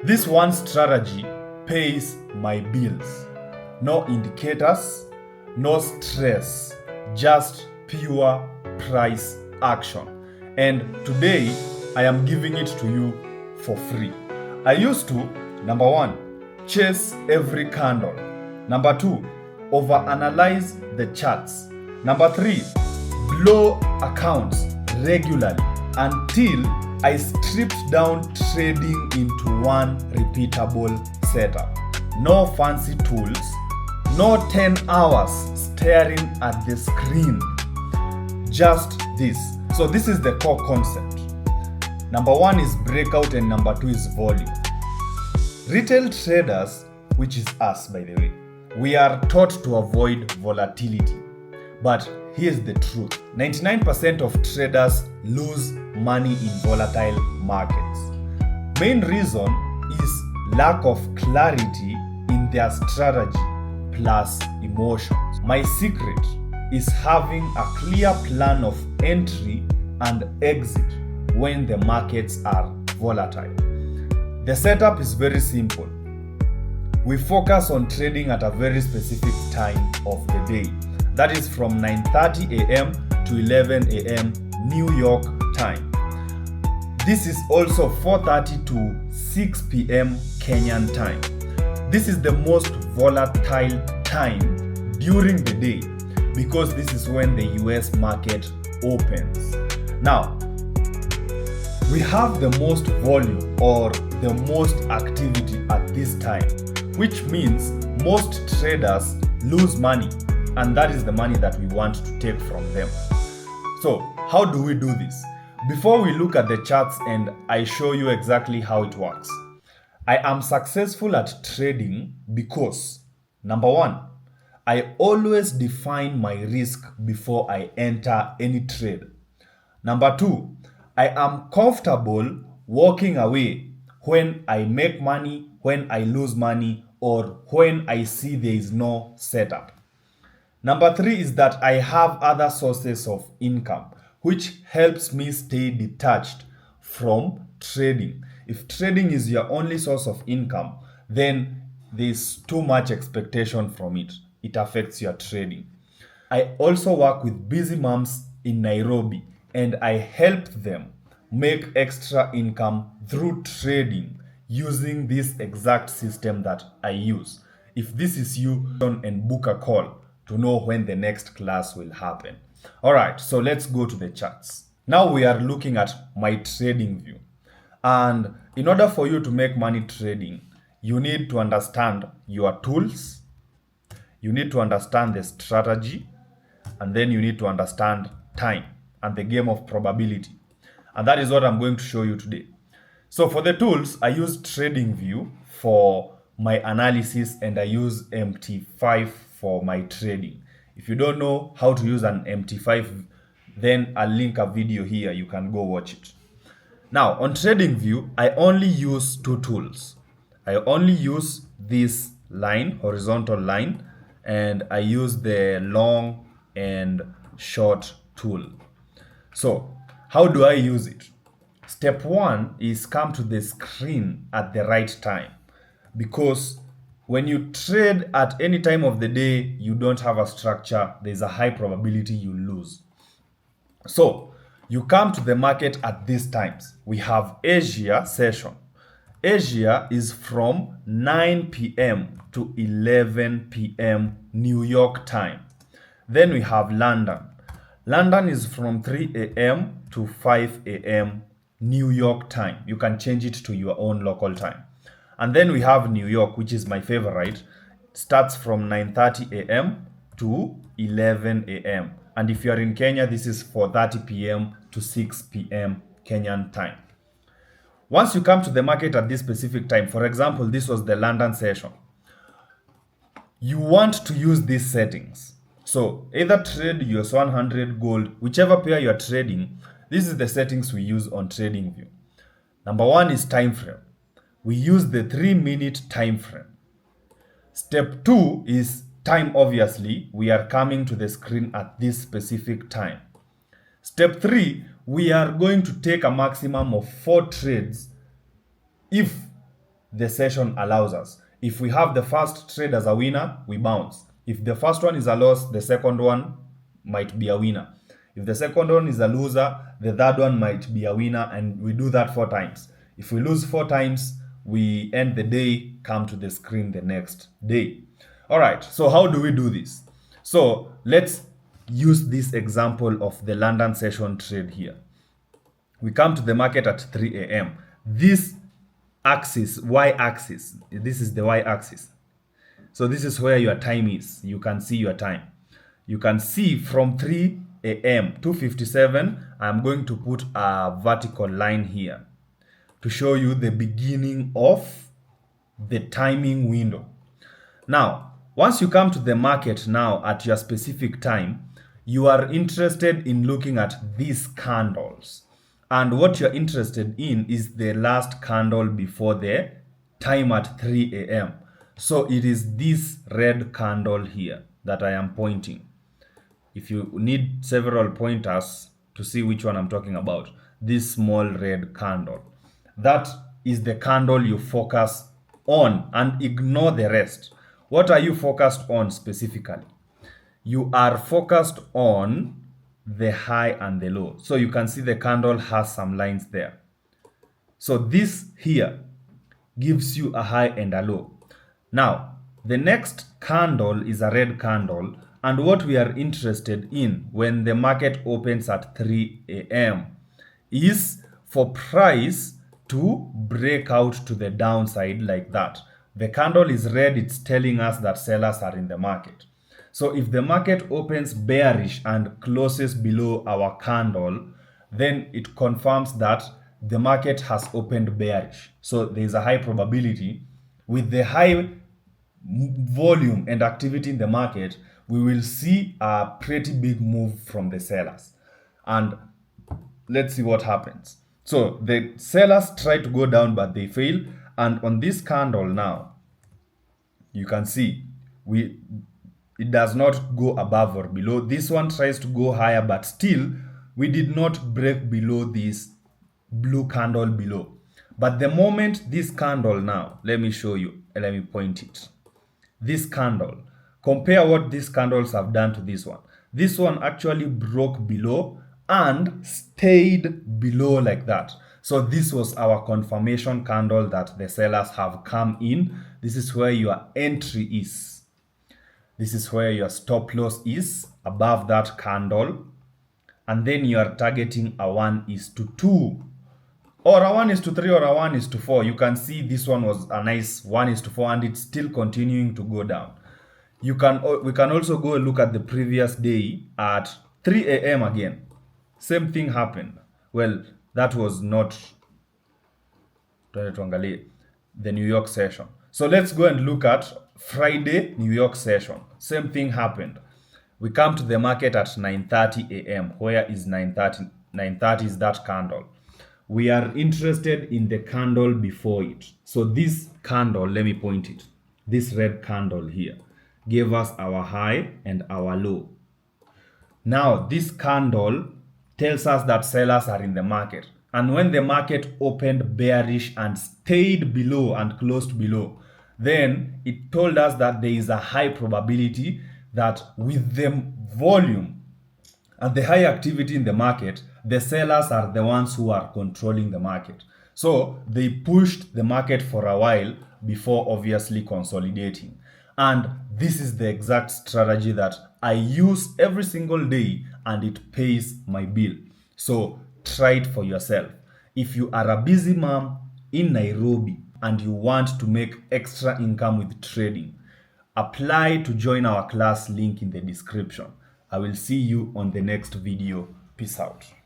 This one strategy pays my bills. No indicators, no stress, just pure price action. And today, I am giving it to you for free. I used to, number one, chase every candle. Number two, overanalyze the charts. Number three, blow accounts regularly until I stripped down trading into one repeatable setup. No fancy tools, no 10 hours staring at the screen. Just this. So this is the core concept. Number one is breakout and number two is volume. Retail traders, which is us by the way, we are taught to avoid volatility. But here's the truth. 99% of traders lose money in volatile markets. Main reason is lack of clarity in their strategy plus emotions. My secret is having a clear plan of entry and exit when the markets are volatile. The setup is very simple. We focus on trading at a very specific time of the day. That is from 9:30 a.m. to 11 a.m. New York time. This is also 4:30 to 6 p.m. Kenyan time. This is the most volatile time during the day because this is when the US market opens. Now, we have the most volume or the most activity at this time, which means most traders lose money, and that is the money that we want to take from them. So, how do we do this? Before we look at the charts and I show you exactly how it works, I am successful at trading because, number one, I always define my risk before I enter any trade. Number two, I am comfortable walking away when I make money, when I lose money, or when I see there is no setup. Number three is that I have other sources of income, which helps me stay detached from trading. If trading is your only source of income, then there's too much expectation from it. It affects your trading. I also work with busy moms in Nairobi and I help them make extra income through trading using this exact system that I use. If this is you, and book a call to know when the next class will happen. All right, so let's go to the charts. Now we are looking at my trading view. And in order for you to make money trading, you need to understand your tools, you need to understand the strategy, and then you need to understand time and the game of probability. And that is what I'm going to show you today. So for the tools, I use TradingView for my analysis and I use MT5 for my trading. If you don't know how to use an MT5, then I'll link a video here. You can go watch it. Now, on TradingView, I only use two tools. I only use this line, horizontal line, and I use the long and short tool. So, how do I use it? Step one is come to the screen at the right time, because when you trade at any time of the day, you don't have a structure, there's a high probability you lose. So, you come to the market at these times. We have Asia session. Asia is from 9 p.m. to 11 p.m. New York time. Then we have London. London is from 3 a.m. to 5 a.m. New York time. You can change it to your own local time. And then we have New York, which is my favorite. It starts from 9:30 a.m. to 11 a.m. And if you are in Kenya, this is 4:30 p.m. to 6 p.m. Kenyan time. Once you come to the market at this specific time, for example, this was the London session, you want to use these settings. So either trade US 100 gold, whichever pair you are trading, this is the settings we use on TradingView. Number one is time frame. We use the 3-minute time frame. Step two is time, obviously. We are coming to the screen at this specific time. Step three, we are going to take a maximum of 4 trades if the session allows us. If we have the first trade as a winner, we bounce. If the first one is a loss, the second one might be a winner. If the second one is a loser, the third one might be a winner, and we do that 4 times. If we lose 4 times, we end the day, come to the screen the next day. All right, so how do we do this? So let's use this example of the London session trade here. We come to the market at 3 a.m. This axis, y-axis, this is the y-axis. So this is where your time is. You can see your time. You can see from 3 a.m. 2:57, I'm going to put a vertical line here to show you the beginning of the timing window. Now, once you come to the market now at your specific time, you are interested in looking at these candles. And what you're interested in is the last candle before the time at 3 a.m. So it is this red candle here that I am pointing. If you need several pointers to see which one I'm talking about, this small red candle. That is the candle you focus on and ignore the rest. What are you focused on specifically? You are focused on the high and the low. So you can see the candle has some lines there. So this here gives you a high and a low. Now, the next candle is a red candle, and what we are interested in when the market opens at 3 a.m. is for price to break out to the downside like that. The candle is red, it's telling us that sellers are in the market. So if the market opens bearish and closes below our candle, then it confirms that the market has opened bearish. So there is a high probability with the high volume and activity in the market, we will see a pretty big move from the sellers. And let's see what happens. So the sellers try to go down, but they fail. And on this candle now, you can see it does not go above or below. This one tries to go higher, but still we did not break below this blue candle below. But the moment this candle now, let me show you, let me point it. This candle, compare what these candles have done to this one. This one actually broke below and stayed below like that. So this was our confirmation candle that the sellers have come in. This is where your entry is. This is where your stop loss is, above that candle. And then you are targeting a 1:2. Or a 1:3 or a 1:4. You can see this one was a nice 1:4 and it's still continuing to go down. We can also go look at the previous day at 3 a.m. again. Same thing happened. Well, that was not the New York session. So let's go and look at Friday New York session. Same thing happened. We come to the market at 9:30 a.m. Where is 9:30? 9:30 is that candle. We are interested in the candle before it. So this candle, let me point it. This red candle here gave us our high and our low. Now this candle tells us that sellers are in the market. And when the market opened bearish and stayed below and closed below, then it told us that there is a high probability that with the volume and the high activity in the market, the sellers are the ones who are controlling the market. So they pushed the market for a while before obviously consolidating. And this is the exact strategy that I use every single day and it pays my bill. So try it for yourself. If you are a busy mom in Nairobi and you want to make extra income with trading, apply to join our class, link in the description. I will see you on the next video. Peace out.